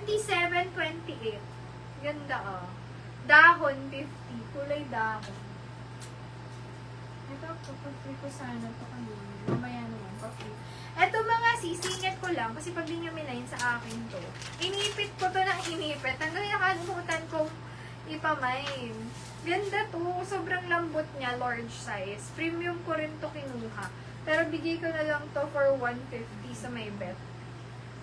27-28. Ganda ah. Dahon 50. Kulay dahon. Ito, papag-free ko sana ito kanina. Mamaya naman, pa-free. Ito mga sisingit ko lang kasi pag di nyo minayin sa akin to. Inipit ko to ng inipit. Hanggang nakalimutan kong ipamain. Ganda to. Sobrang lambot niya, large size. Premium ko rin to kinuha. Pero bigay ko na lang to for 150 sa may bet.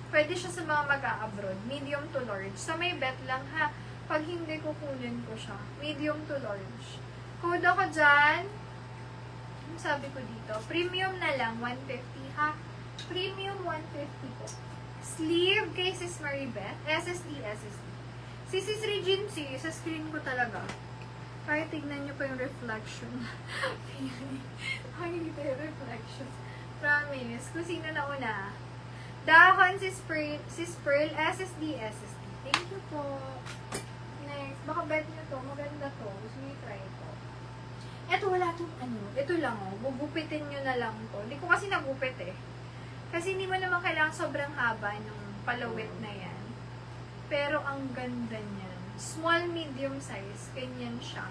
Pwede siya sa mga mag-a-abroad. Medium to large. Sa may bet lang ha. Pag hindi kukunin ko siya. Medium to large. Code ako dyan. Ano sabi ko dito? Premium na lang, 150 ha. Premium 150 po. Sleeve kay Sis Maribeth. SSD. Si Sis Regency, sa screen ko talaga. Kaya tignan nyo pa yung reflection. Ay, hindi yung reflection. Promise. Kung sino na una. Dahon, Sis Pearl, SSD. Thank you po. Next. Baka bet nyo to. Maganda to. Gusto nyo try to. Eto, wala tong ano. Ito lang oh. Gugupitin nyo na lang to. Hindi ko kasi nagupit eh. Kasi hindi mo naman kailangan sobrang haba ng palawit na yan. Pero ang ganda niyan. Small, medium size. Ganyan siya.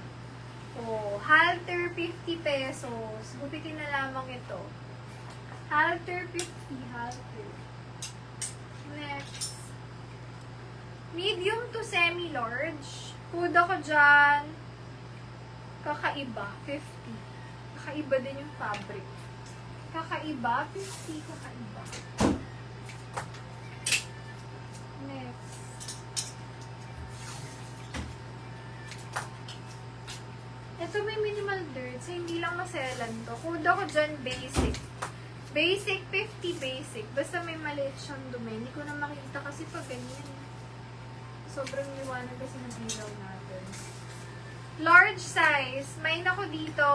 Oh, halter 50 pesos. Gupitin na lamang ito. Halter 50. Halter. Next. Medium to semi-large. Food ako dyan. Kakaiba. 50. Kakaiba din yung fabric. Kakaiba. 50. Kakaiba. Next. Ito may minimal dirt. So, hindi lang maselan to. Food ako dyan basic. Basic, 50 basic. Basta may maliit siyang dumi. Hindi ko na makita kasi pag ganyan. Sobrang liwanag kasi ng ilaw natin. Large size. May nako dito.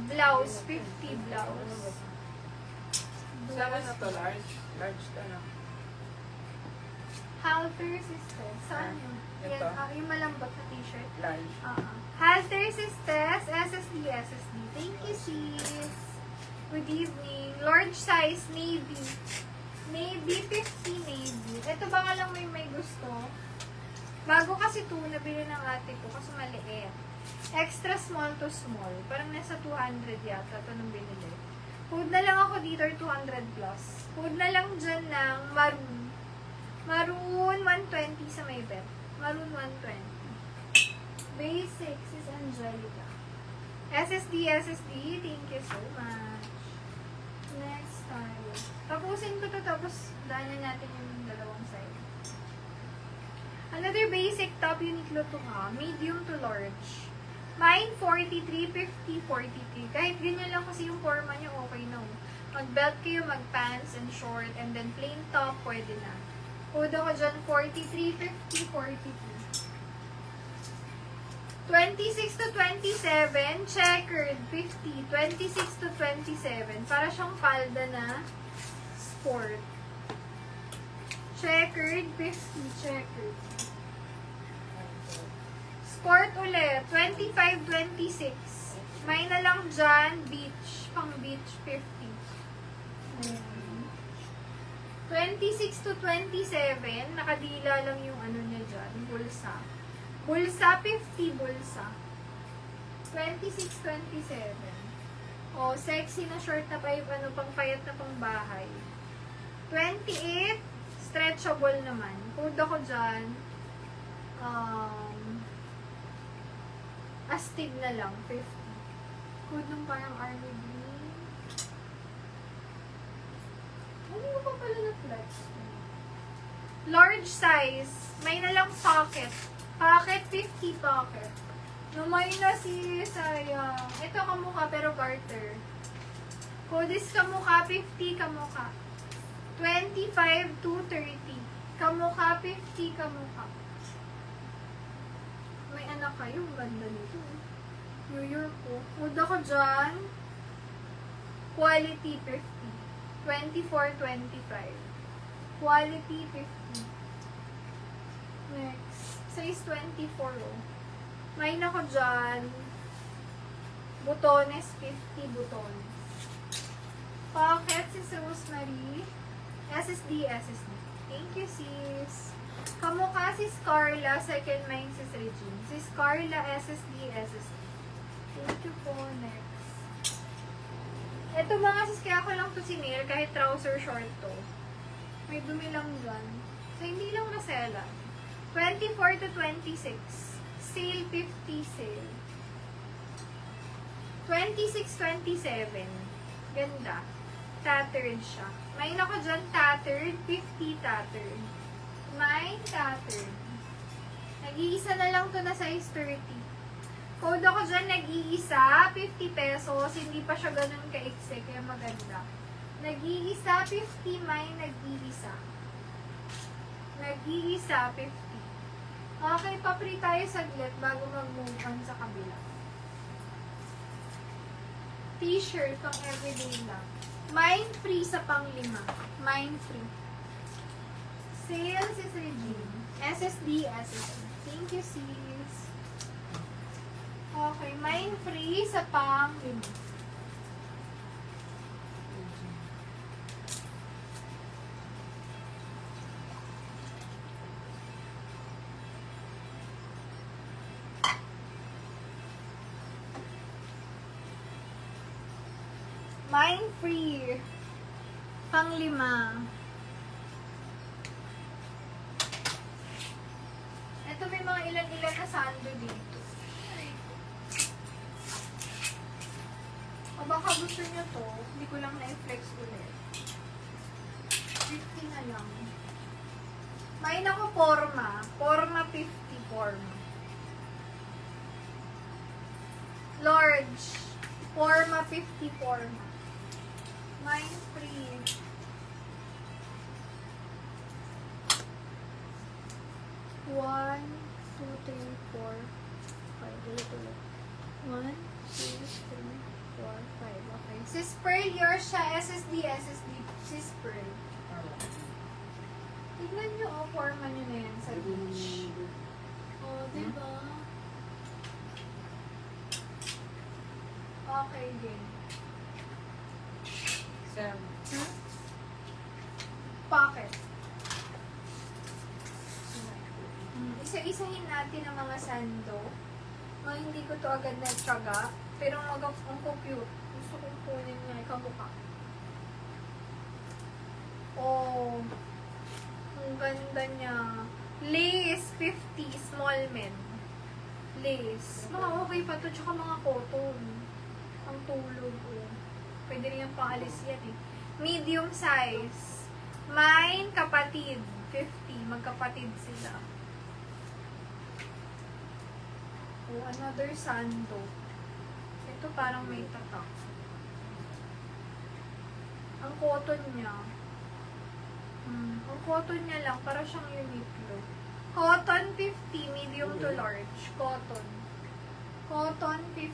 Blouse. 50 blouse. Saan na to? Large? Large to na. Halter sister. Saan yun? Ito. Yan, yung malambot na t-shirt. Large. Halter sisters. SSD. Thank you, sis. Good evening. Large size, navy. Navy, 50 navy. Ito ba nga lang may gusto? Bago kasi ito, nabili ng ate ko kasi maliit. Extra small to small. Parang nasa 200 yata ito nung binili. Food na lang ako dito, 200 plus. Food na lang dyan ng maroon. Maroon, 120 sa may bet. Maroon, 120. Basic, sis Angelica. SSD. Thank you so much. Next tayo. Tapusin ko to tapos daanan natin yung dalawang side. Another basic top, Uniqlo to ha. Medium to large. Mine, 43, 50, 43. Kahit ganyan lang kasi yung forma nyo, okay na. Mag-belt kayo, mag-pants and short, and then plain top, pwede na. Code ako dyan, 43, 50, 42. 26 to 27, checkered, 50. 26 to 27. Para siyang palda na sport. Checkered, 50. Checkered. Sport ulit, 25, 26. May na lang dyan, beach. Pang beach, 50. 26 to 27, nakadila lang yung ano niya dyan, bulsa. Bulsa, 50 bulsa. 26, 27. O, sexy na short na pa yung ano, pang payat na pang bahay. 28, stretchable naman. Code ako dyan. Astig na lang, 50. Code nung parang army green. Hindi ko pa pala na-flex. Large size. May na lang pocket. Pocket, 50 pocket. Numay na si sayang. Ito kamukha pero garter. Codis kamukha, 50 kamukha. 25 to 30. Kamukha, 50 kamukha. May anak kayo, ganda nito. New York po. Code ako dyan. Quality, 50. 24, 25. Quality, 50. Next. Size 24, oh. May nako dyan. Butones, 50 butones. Pocket, si Rosemary. SSD. Thank you, sis. Kamukha si Scarla, second mind sis Regine. Si Scarla, SSD. Thank you po. Next. Ito mga sis, kaya ko lang to sinare kahit trouser short to. May dumi lang dyan. So, hindi lang nasela. 24 to 26. Sale 50 sale. 26-27. Ganda. Tattered siya. May ako dyan tattered. 50 tattered. May tattered. Nag-iisa na lang to na size 30. Code ako dyan, nag-iisa, 50 pesos. Hindi pa siya ganun ka-exec, kaya maganda. Nag-iisa, 50, may nag-iisa. Nag-iisa, 50. Okay, pa-free tayo saglit bago mag-move on sa kabila. T-shirt, pang everyday lang. Mind free sa pang-5. Mind free. Sales is Regine. SSD. Thank you, sis. Okay, mind free sa pang-5. Mind free. Pang-5. Ito may mga ilan-ilan na sando dito. O baka gusto nyo to, hindi ko lang na-flex ulit. 50 na lang. May ako forma. Forma 50 forma. Large. Forma 50 forma. Mind free. One, two, three, four, five. Ulit. 1, 2, 3, 4, 5. Okay. Sis Pearl, yours siya. SSD. Sis Pearl. Tignan nyo, forma nyo na yan sa beach. Oh, diba? Okay din. Sam. Pocket. Isa-isahin natin ang mga sando. Hindi ko to agad na-tsaga. Pero ang cute. Gusto kong kunin niya. Kamukha. Oh. Ang ganda niya. Lace 50. Small men. Lace. Mga okay pa to. Tsaka mga cotton. Ang tulog. Oh. Pwede rin yung paalis yan eh. Medium size. Mine, kapatid. 50. Magkapatid sila. Oh, another sando. Ito parang may tatak. Ang cotton niya. Ang cotton niya lang. Para siyang Uniqlo. Cotton 50. Medium to large. Cotton. Cotton 50.